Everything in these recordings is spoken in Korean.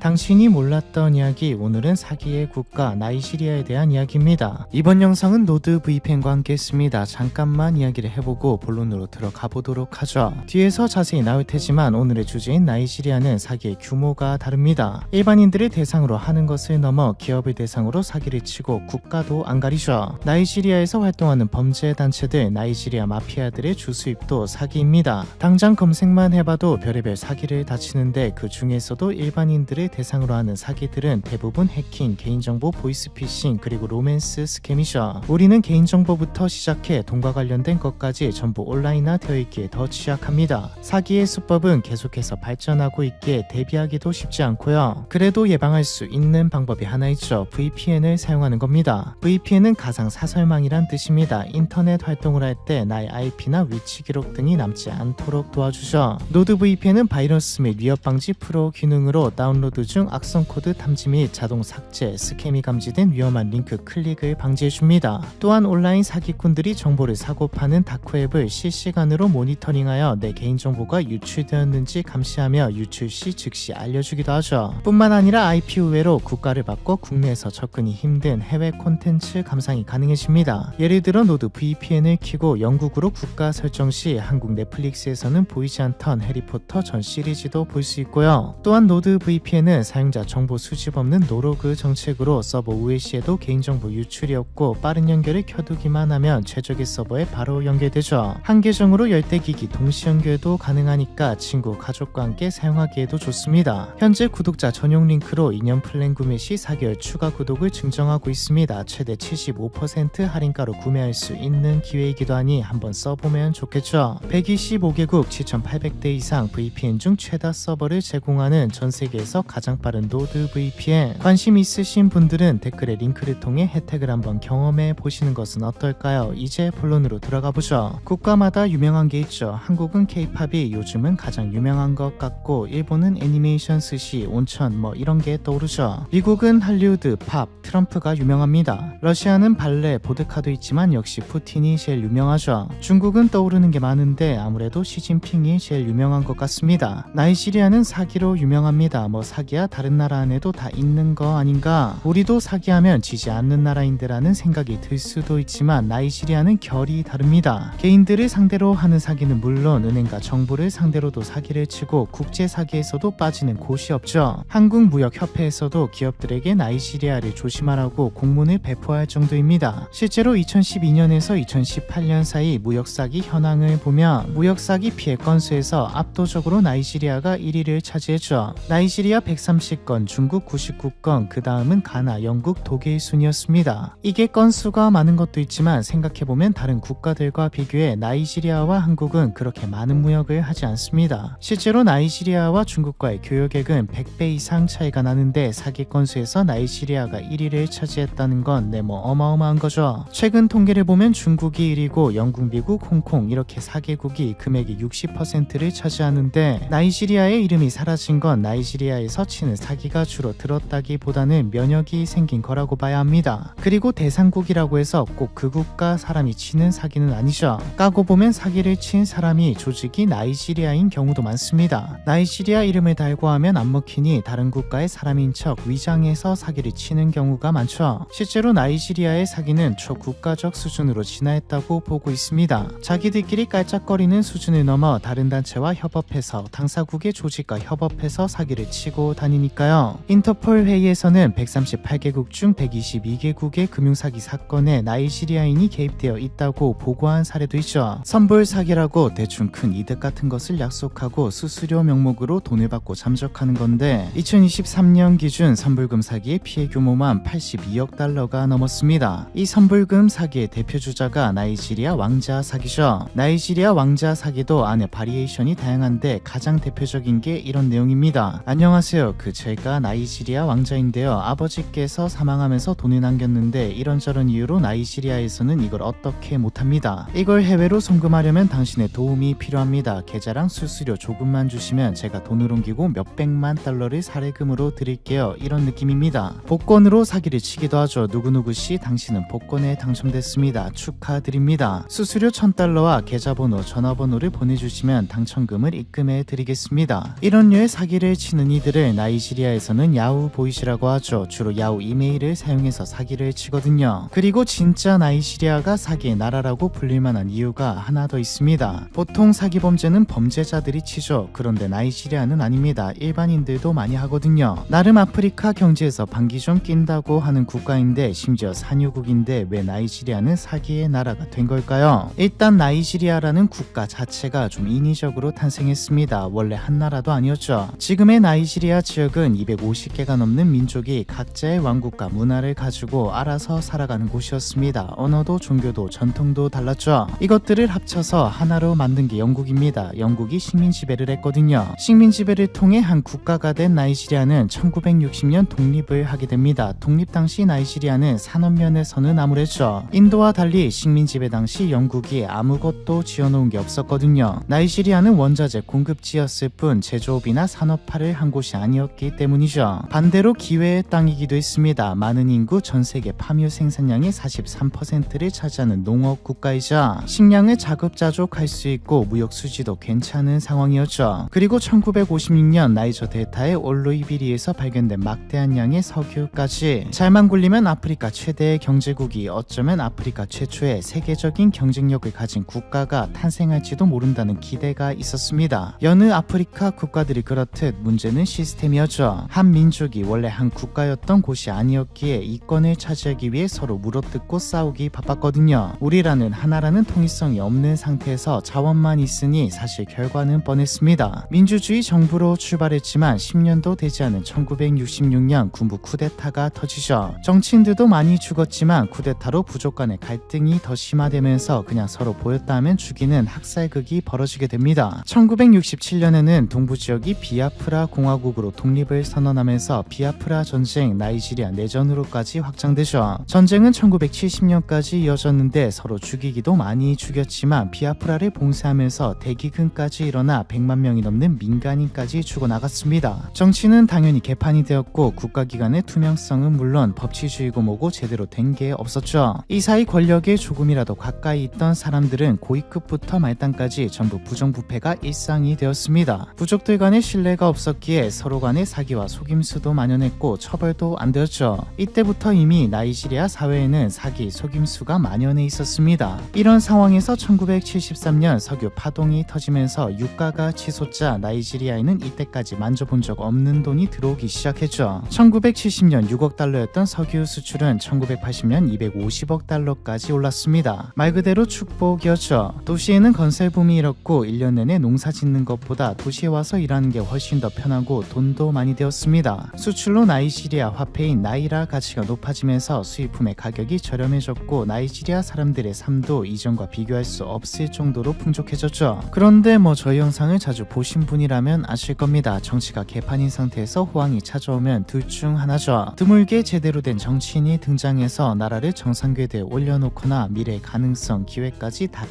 당신이 몰랐던 이야기, 오늘은 사기의 국가 나이지리아에 대한 이야기입니다. 이번 영상은 노드 VPN과 함께 했습니다. 잠깐만 이야기를 해보고 본론으로 들어가 보도록 하죠. 뒤에서 자세히 나올 테지만 오늘의 주제인 나이지리아는 사기의 규모가 다릅니다. 일반인들을 대상으로 하는 것을 넘어 기업을 대상으로 사기를 치고 국가도 안 가리죠. 나이지리아에서 활동하는 범죄 단체들, 나이지리아 마피아들의 주수입도 사기입니다. 당장 검색만 해봐도 별의별 사기를 다 치는데 그 중에서도 일반인들을 대상으로 하는 사기들은 대부분 해킹, 개인정보 보이스피싱, 그리고 로맨스 스캠이죠. 우리는 개인정보부터 시작해 돈과 관련된 것까지 전부 온라인화 되어 있기에 더 취약합니다. 사기의 수법은 계속해서 발전하고 있기에 대비하기도 쉽지 않고요. 그래도 예방할 수 있는 방법이 하나 있죠. VPN을 사용하는 겁니다. VPN은 가상 사설망이란 뜻입니다. 인터넷 활동을 할 때 나의 IP나 위치 기록 등이 남지 않도록 도와주죠. 노드 VPN은 바이러스 및 위협 방지 프로 기능으로 다운로드 중 악성 코드 탐지 및 자동 삭제, 스캠이 감지된 위험한 링크 클릭을 방지해줍니다. 또한 온라인 사기꾼들이 정보를 사고 파는 다크웹을 실시간으로 모니터링하여 내 개인정보가 유출되었는지 감시하며 유출 시 즉시 알려주기도 하죠. 뿐만 아니라 IP 우회로 국가를 바꿔 국내에서 접근이 힘든 해외 콘텐츠 감상이 가능해집니다. 예를 들어 노드 VPN을 켜고 영국으로 국가 설정 시 한국 넷플릭스에서는 보이지 않던 해리포터 전 시리즈도 볼 수 있고요. 또한 노드 VPN은 사용자 정보 수집 없는 노로그 정책으로 서버 우회 시에도 개인정보 유출이 없고 빠른 연결을 켜두기만 하면 최적의 서버에 바로 연결되죠. 한 계정으로 열대 기기 동시 연결도 가능하니까 친구, 가족과 함께 사용하기에도 좋습니다. 현재 구독자 전용 링크로 2년 플랜 구매 시 4개월 추가 구독을 증정하고 있습니다. 최대 75% 할인가로 구매할 수 있는 기회이기도 하니 한번 써보면 좋겠죠. 125개국 7,800대 이상 VPN 중 최다 서버를 제공하는 전 세계에서 가장 빠른 노드 VPN, 관심 있으신 분들은 댓글에 링크를 통해 혜택을 한번 경험해 보시는 것은 어떨까요? 이제 본론으로 들어가 보죠. 국가마다 유명한 게 있죠. 한국은 K-팝이 요즘은 가장 유명한 것 같고, 일본은 애니메이션, 스시, 온천 뭐 이런 게 떠오르죠. 미국은 할리우드, 팝, 트럼프가 유명합니다. 러시아는 발레, 보드카도 있지만 역시 푸틴이 제일 유명하죠. 중국은 떠오르는 게 많은데 아무래도 시진핑이 제일 유명한 것 같습니다. 나이지리아는 사기로 유명합니다. 뭐 사기야 다른 나라 안에도 다 있는 거 아닌가? 우리도 사기하면 지지 않는 나라인데라는 생각이 들 수도 있지만 나이지리아는 결이 다릅니다. 개인들을 상대로 하는 사기는 물론 은행과 정부를 상대로도 사기를 치고 국제 사기에서도 빠지는 곳이 없죠. 한국무역협회에서도 기업들에게 나이지리아를 조심하라고 공문을 배포할 정도입니다. 실제로 2012년에서 2018년 사이 무역사기 현황을 보면 무역사기 피해 건수에서 압도적으로 나이지리아가 1위를 차지했죠. 나이지리아 130건, 중국 99건, 그 다음은 가나, 영국, 독일 순이었습니다. 이게 건수가 많은 것도 있지만 생각해보면 다른 국가들과 비교해 나이지리아와 한국은 그렇게 많은 무역을 하지 않습니다. 실제로 나이지리아와 중국과의 교역액은 100배 이상 차이가 나는데 사기 건수에서 나이지리아가 1위를 차지했다는 건 뭐 어마어마한 거죠. 최근 통계를 보면 중국이 1위고 영국, 미국, 홍콩 이렇게 4개국이 금액의 60%를 차지하는데 나이지리아의 이름이 사라진 건 나이지리아에서 치는 사기가 주로 들었다기보다는 면역이 생긴 거라고 봐야 합니다. 그리고 대상국이라고 해서 꼭 그 국가 사람이 치는 사기는 아니죠. 까고 보면 사기를 친 사람이 조직이 나이지리아인 경우도 많습니다. 나이지리아 이름을 달고 하면 안 먹히니 다른 국가의 사람인 척 위장해서 사기를 치는 경우가 많죠. 실제로 나이지리아의 사기는 초국가적 수준으로 진화했다고 보고 있습니다. 자기들끼리 깔짝거리는 수준을 넘어 다른 단체와 협업해서 당사국의 조직과 협업해서 사기를 치고 다니니까요. 인터폴 회의에서는 138개국 중 122개국의 금융사기 사건에 나이지리아인이 개입되어 있다고 보고한 사례도 있죠. 선불 사기라고 대충 큰 이득 같은 것을 약속하고 수수료 명목으로 돈을 받고 잠적하는 건데 2023년 기준 선불금 사기의 피해 규모만 82억 달러가 넘었습니다. 이 선불금 사기의 대표주자가 나이지리아 왕자 사기죠. 나이지리아 왕자 사기도 안에 바리에이션이 다양한데 가장 대표적인 게 이런 내용입니다. 안녕하세요. 제가 나이지리아 왕자인데요. 아버지께서 사망하면서 돈을 남겼는데 이런저런 이유로 나이지리아에서는 이걸 어떻게 못합니다. 이걸 해외로 송금하려면 당신의 도움이 필요합니다. 계좌랑 수수료 조금만 주시면 제가 돈을 옮기고 몇백만 달러를 사례금으로 드릴게요. 이런 느낌입니다. 복권으로 사기를 치기도 하죠. 누구누구씨 당신은 복권에 당첨됐습니다. 축하드립니다. 수수료 1000달러와 계좌번호, 전화번호를 보내주시면 당첨금을 입금해 드리겠습니다. 이런 류의 사기를 치는 이들을 이것을 나이지리아에서는 야후보이시라고 하죠. 주로 야후 이메일을 사용해서 사기를 치거든요. 그리고 진짜 나이지리아가 사기의 나라라고 불릴만한 이유가 하나 더 있습니다. 보통 사기 범죄는 범죄자들이 치죠. 그런데 나이지리아는 아닙니다. 일반인들도 많이 하거든요. 나름 아프리카 경제에서 방귀 좀 낀다고 하는 국가인데 심지어 산유국인데 왜 나이지리아는 사기의 나라가 된 걸까요? 일단 나이지리아라는 국가 자체가 좀 인위적으로 탄생했습니다. 원래 한 나라도 아니었죠. 지금의 나이지리아 지역은 250개가 넘는 민족이 각자의 왕국과 문화를 가지고 알아서 살아가는 곳이었습니다. 언어도 종교도 전통도 달랐죠. 이것들을 합쳐서 하나로 만든 게 영국입니다. 영국이 식민 지배를 했거든요. 식민 지배를 통해 한 국가가 된 나이지리아는 1960년 독립을 하게 됩니다. 독립 당시 나이지리아는 산업면에서는 암울했죠. 인도와 달리 식민 지배 당시 영국이 아무것도 지어놓은 게 없었거든요. 나이지리아는 원자재 공급지였을 뿐 제조업이나 산업화를 한 곳이 아니었기 때문이죠. 반대로 기회의 땅이기도 했습니다. 많은 인구, 전 세계 파묘 생산량의 43%를 차지하는 농업 국가이자 식량을 자급자족할 수 있고 무역 수지도 괜찮은 상황이었죠. 그리고 1956년 나이저 델타의 올로이비리에서 발견된 막대한 양의 석유까지 잘만 굴리면 아프리카 최대의 경제국이 어쩌면 아프리카 최초의 세계적인 경쟁력을 가진 국가가 탄생할지도 모른다는 기대가 있었습니다. 여느 아프리카 국가들이 그렇듯 문제는 시스템이었죠. 한 민족이 원래 한 국가였던 곳이 아니었기에 이권을 차지하기 위해 서로 물어뜯고 싸우기 바빴거든요. 우리라는 하나라는 통일성이 없는 상태에서 자원만 있으니 사실 결과는 뻔했습니다. 민주주의 정부로 출발했지만 10년도 되지 않은 1966년 군부 쿠데타가 터지죠. 정치인들도 많이 죽었지만 쿠데타로 부족 간의 갈등이 더 심화되면서 그냥 서로 보였다 하면 죽이는 학살극이 벌어지게 됩니다. 1967년에는 동부 지역이 비아프라 공화국으로 독립을 선언하면서 비아프라 전쟁, 나이지리아 내전으로까지 확장되죠. 전쟁은 1970년까지 이어졌는데 서로 죽이기도 많이 죽였지만 비아프라를 봉쇄하면서 대기근까지 일어나 100만 명이 넘는 민간인까지 죽어나갔습니다. 정치는 당연히 개판이 되었고 국가기관의 투명성은 물론 법치주의고 뭐고 제대로 된 게 없었죠. 이 사이 권력에 조금이라도 가까이 있던 사람들은 고위급부터 말단까지 전부 부정부패가 일상이 되었습니다. 부족들 간의 신뢰가 없었기에 서로 간의 사기와 속임수도 만연했고 처벌도 안 되었죠. 이때부터 이미 나이지리아 사회에는 사기, 속임수가 만연해 있었습니다. 이런 상황에서 1973년 석유 파동이 터지면서 유가가 치솟자 나이지리아에는 이때까지 만져본 적 없는 돈이 들어오기 시작했죠. 1970년 6억 달러였던 석유 수출은 1980년 250억 달러까지 올랐습니다. 말 그대로 축복이었죠. 도시에는 건설붐이 일었고 1년 내내 농사 짓는 것보다 도시에 와서 일하는 게 훨씬 더 편하고 돈도 많이 되었습니다. 수출로 나이지리아 화폐인 나이라 가치가 높아지면서 수입품의 가격이 저렴해졌고 나이지리아 사람들의 삶도 이전과 비교할 수 없을 정도로 풍족해졌죠. 그런데 저희 영상을 자주 보신 분이라면 아실 겁니다. 정치가 개판인 상태에서 호황이 찾아오면 둘 중 하나죠. 드물게 제대로 된 정치인이 등장해서 나라를 정상궤도에 올려놓거나 미래의 가능성, 기회까지 다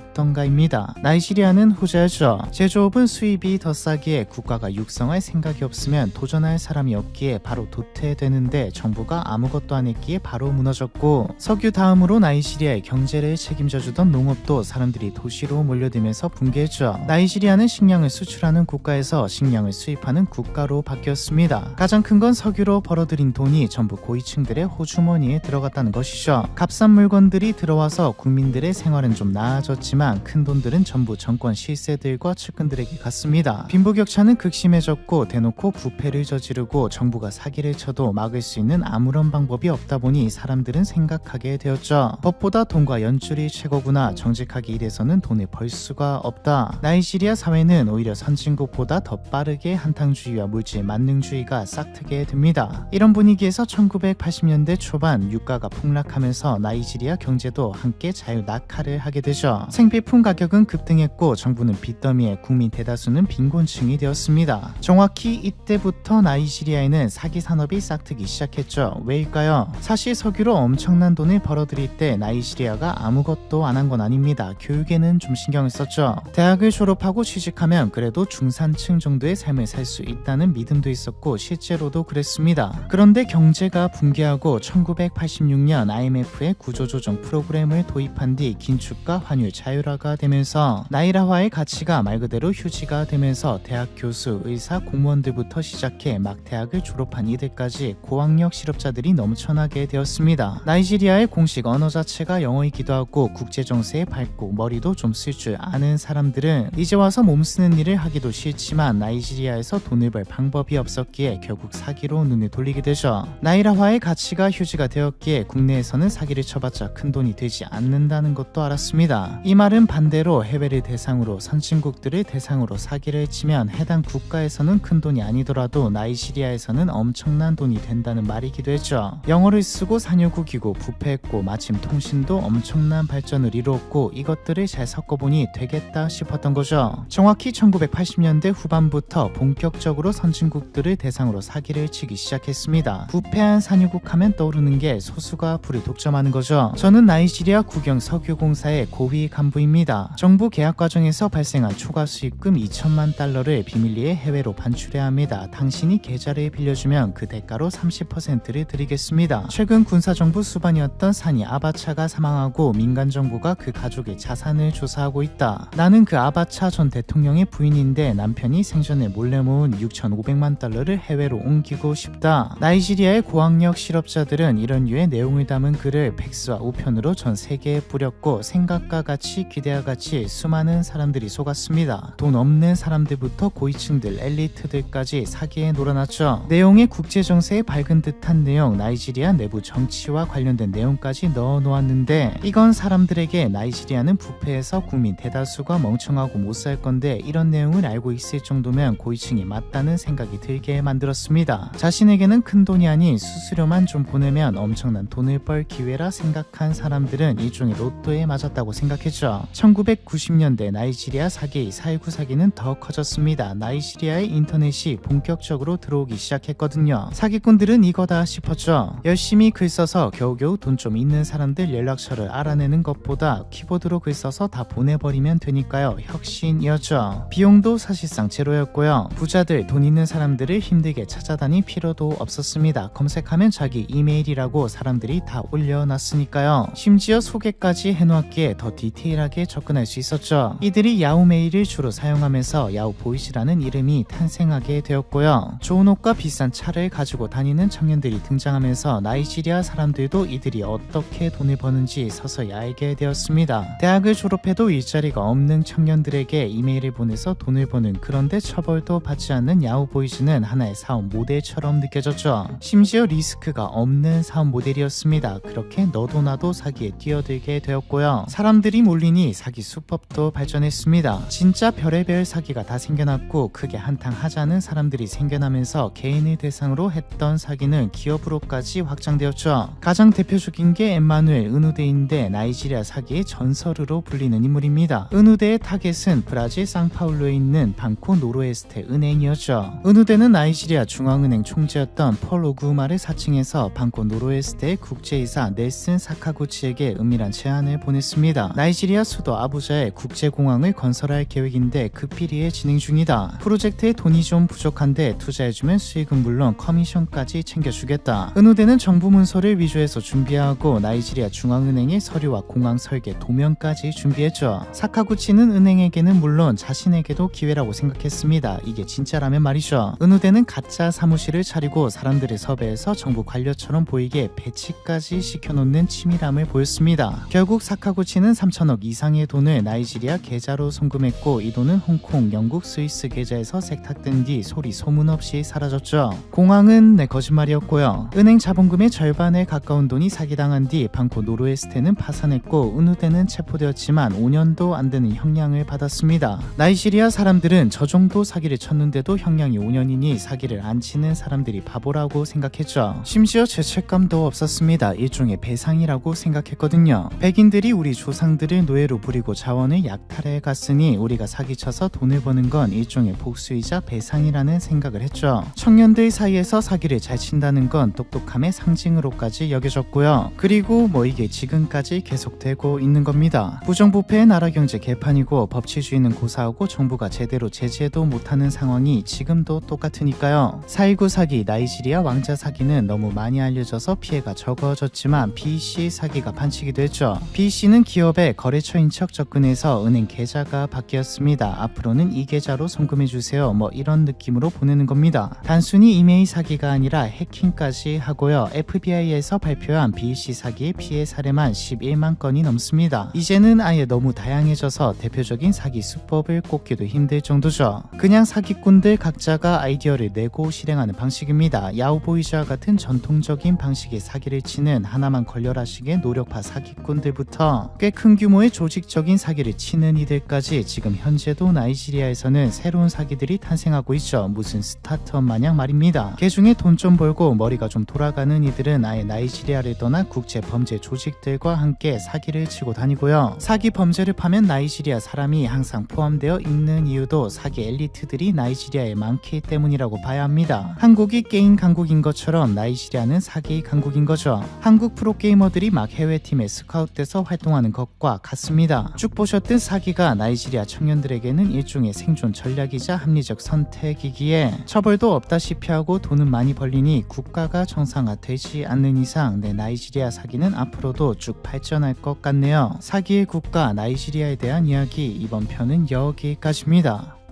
갉아먹던가입니다. 나이지리아는 후자였죠. 제조업은 수입이 더 싸기에 국가가 육성할 생각이 없으면 도전할 사람이 없기에 바로 도태되는데 정부가 아무것도 안 했기에 바로 무너졌고 석유 다음으로 나이지리아의 경제를 책임져주던 농업도 사람들이 도시로 몰려들면서 붕괴했죠. 나이지리아는 식량을 수출하는 국가에서 식량을 수입하는 국가로 바뀌었습니다. 가장 큰 건 석유로 벌어들인 돈이 전부 고위층들의 호주머니에 들어갔다는 것이죠. 값싼 물건들이 들어와서 국민들의 생활은 좀 나아졌지만 큰 돈들은 전부 정권 실세들과 측근들에게 갔습니다. 빈부격차는 극심해졌고 대놓고 부패를 저지르고 정부가 사기를 쳐도 막을 수 있는 아무런 방법이 없다 보니 사람들은 생각하게 되었죠. 법보다 돈과 연줄이 최고구나. 정직하게 일해서는 돈을 벌 수가 없다. 나이지리아 사회는 오히려 선진국보다 더 빠르게 한탕주의와 물질 만능주의가 싹트게 됩니다. 이런 분위기에서 1980년대 초반 유가가 폭락하면서 나이지리아 경제도 함께 자유낙하를 하게 되죠. 생필품 가격은 급등했고 정부는 빚더미에 국민 대다수는 빈곤층이 되었습니다. 정확히 이때부터 나이지리아에는 사기 산업이 싹트기 시작했죠. 왜일까요? 사실 석유로 엄청난 돈을 벌어들일 때 나이지리아가 아무것도 안 한 건 아닙니다. 교육에는 좀 신경을 썼죠. 대학을 졸업하고 취직하면 그래도 중산층 정도의 삶을 살 수 있다는 믿음도 있었고 실제로도 그랬습니다. 그런데 경제가 붕괴하고 1986년 IMF의 구조조정 프로그램을 도입한 뒤 긴축과 환율 자율화가 되면서 나이라화의 가치가 말 그대로 휴지가 되면서 대학 교수, 의사, 공무원들 사람들부터 시작해 막 대학을 졸업한 이들까지 고학력 실업자들이 넘쳐나게 되었습니다. 나이지리아의 공식 언어 자체가 영어이기도 하고 국제정세에 밝고 머리도 좀 쓸 줄 아는 사람들은 이제 와서 몸쓰는 일을 하기도 싫지만 나이지리아에서 돈을 벌 방법이 없었기에 결국 사기로 눈을 돌리게 되죠. 나이라화의 가치가 휴지가 되었기에 국내에서는 사기를 쳐봤자 큰돈이 되지 않는다는 것도 알았습니다. 이 말은 반대로 해외를 대상으로 선진국들을 대상으로 사기를 치면 해당 국가에서는 큰돈이 아니더라도 나이지리아에서는 엄청난 돈이 된다는 말이기도 했죠. 영어를 쓰고 산유국이고 부패했고 마침 통신도 엄청난 발전을 이루었고 이것들을 잘 섞어보니 되겠다 싶었던 거죠. 정확히 1980년대 후반부터 본격적으로 선진국들을 대상으로 사기를 치기 시작했습니다. 부패한 산유국 하면 떠오르는 게 소수가 불을 독점하는 거죠. 저는 나이지리아 국영 석유공사의 고위 간부입니다. 정부 계약 과정에서 발생한 초과 수익금 2천만 달러를 비밀리에 해외로 반출해야 합니다. 당신이 계좌를 빌려주면 그 대가로 30%를 드리겠습니다. 최근 군사정부 수반이었던 사니 아바차가 사망하고 민간정부가 그 가족의 자산을 조사하고 있다. 나는 그 아바차 전 대통령의 부인인데 남편이 생전에 몰래 모은 6,500만 달러를 해외로 옮기고 싶다. 나이지리아의 고학력 실업자들은 이런 류의 내용을 담은 글을 팩스와 우편으로 전 세계에 뿌렸고 생각과 같이 기대와 같이 수많은 사람들이 속았습니다. 돈 없는 사람들부터 고위층들 엘리트들까지 사기에 놀아났죠. 내용에 국제정세에 밝은 듯한 내용, 나이지리아 내부 정치와 관련된 내용까지 넣어 놓았는데 이건 사람들에게 나이지리아는 부패해서 국민 대다수가 멍청하고 못 살 건데 이런 내용을 알고 있을 정도면 고위층이 맞다는 생각이 들게 만들었습니다. 자신에게는 큰 돈이 아닌 수수료만 좀 보내면 엄청난 돈을 벌 기회라 생각한 사람들은 일종의 로또에 맞았다고 생각했죠. 1990년대 나이지리아 사기, 4.19 사기는 더 커졌습니다. 나이지리아의 인터넷이 본격적으로 들어오기 시작했거든요. 사기꾼들은 이거다 싶었죠. 열심히 글 써서 겨우겨우 돈 좀 있는 사람들 연락처를 알아내는 것보다 키보드로 글 써서 다 보내버리면 되니까요. 혁신이었죠. 비용도 사실상 제로였고요. 부자들, 돈 있는 사람들을 힘들게 찾아다닐 필요도 없었습니다. 검색하면 자기 이메일이라고 사람들이 다 올려놨으니까요. 심지어 소개까지 해놓았기에 더 디테일하게 접근할 수 있었죠. 이들이 야후 메일을 주로 사용하면서 야후 보이시라는 이름이 탄생하게 되었고요. 좋은 옷과 비싼 차를 가지고 다니는 청년들이 등장하면서 나이지리아 사람들도 이들이 어떻게 돈을 버는지 서서히 알게 되었습니다. 대학을 졸업해도 일자리가 없는 청년들에게 이메일을 보내서 돈을 버는, 그런데 처벌도 받지 않는 야후 보이즈는 하나의 사업 모델처럼 느껴졌죠. 심지어 리스크가 없는 사업 모델이었습니다. 그렇게 너도 나도 사기에 뛰어들게 되었고요. 사람들이 몰리니 사기 수법도 발전했습니다. 진짜 별의별 사기가 다 생겨났고 크게 한탕하자는 사람들이 생겨나면서 개인을 대상으로 했던 사기는 기업으로까지 확장되었죠. 가장 대표적인 게 엠마누엘 은우대인데 나이지리아 사기의 전설으로 불리는 인물입니다. 은우대의 타겟은 브라질 상파울루에 있는 방코 노로에스테 은행이었죠. 은우대는 나이지리아 중앙은행 총재였던 폴 오구마를 사칭해서 방코 노로에스테의 국제이사 넬슨 사카구치에게 은밀한 제안을 보냈습니다. 나이지리아 수도 아부자에 국제공항을 건설할 계획인데 급비리에 진행 중이다. 프로젝트에 돈이 좀 부족한데 투자해주면 수익은 물론 커미션까지 챙겨주겠다. 은우대는 정부 문서를 위조해서 준비하고 나이지리아 중앙은행의 서류와 공항 설계 도면까지 준비했죠. 사카구치는 은행에게는 물론 자신에게도 기회라고 생각했습니다. 이게 진짜라면 말이죠. 은우대는 가짜 사무실을 차리고 사람들을 섭외해서 정부 관료처럼 보이게 배치까지 시켜놓는 치밀함을 보였습니다. 결국 사카구치는 3천억 이상의 돈을 나이지리아 계좌로 송금했고 이 돈은 홍콩, 영국, 스위스 계좌에서 세탁된 뒤 소리 소문 없이 사라졌죠. 공항은 거짓말이었고요. 은행 자본금의 절반에 가까운 돈이 사기당한 뒤 방코 노르웨스테는 파산했고 은우대는 체포되었지만 5년도 안 되는 형량을 받았습니다. 나이지리아 사람들은 저 정도 사기를 쳤는데도 형량이 5년이니 사기를 안 치는 사람들이 바보라고 생각했죠. 심지어 죄책감도 없었습니다. 일종의 배상이라고 생각했거든요. 백인들이 우리 조상들을 노예로 부리고 자원을 약탈해 갔으니 우리가 사기쳐서 돈을 버는 건 일종의 복수이자 배상이라는 생각을 했죠. 청년들 사이에서 사기를 잘 친다는 건 똑똑함의 상징으로까지 여겨졌고요. 그리고 이게 지금까지 계속되고 있는 겁니다. 부정부패의 나라 경제 개판이고 법치주의는 고사하고 정부가 제대로 제재도 못하는 상황이 지금도 똑같으니까요. 4.19 사기, 나이지리아 왕자 사기는 너무 많이 알려져서 피해가 적어졌지만 BC 사기가 반칙이 됐죠. BC는 기업의 거래처인 척 접근해서 은행 계좌가 바뀌었습니다. 앞으로는 이 계좌로 송금해주세요. 이런 느낌으로 보내는 겁니다. 단순히 이메일 사기가 아니라 해킹까지 하고요. FBI에서 발표한 BEC 사기의 피해 사례만 11만 건이 넘습니다. 이제는 아예 너무 다양해져서 대표적인 사기 수법을 꼽기도 힘들 정도죠. 그냥 사기꾼들 각자가 아이디어를 내고 실행하는 방식입니다. 야후보이즈와 같은 전통적인 방식의 사기를 치는 하나만 걸려라식의 노력파 사기꾼들부터 꽤 큰 규모의 조직적인 사기를 치는 이들까지 지금 현재도 나이지리아에서는 새로운 사기들이 탄생하고 있죠. 무슨 스타트업 마냥 말입니다. 개중에 돈 좀 벌고 머리가 좀 돌아가는 이들은 아예 나이지리아를 떠나 국제 범죄 조직들과 함께 사기를 치고 다니고요. 사기 범죄를 파면 나이지리아 사람이 항상 포함되어 있는 이유도 사기 엘리트들이 나이지리아에 많기 때문이라고 봐야 합니다. 한국이 게임 강국인 것처럼 나이지리아는 사기 강국인 거죠. 한국 프로게이머들이 막 해외팀에 스카웃돼서 활동하는 것과 같습니다. 쭉 보셨듯 사기가 나이지리아 청년들에게는 일종의 생존 전략이자 합리적 선택이기에 처벌도 없다시피 하고 돈은 많이 벌리니 국가가 정상화되지 않는 이상 나이지리아 사기는 앞으로도 쭉 발전할 것 같네요. 사기의 국가 나이지리아에 대한 이야기 이번 편은 여기까지입니다.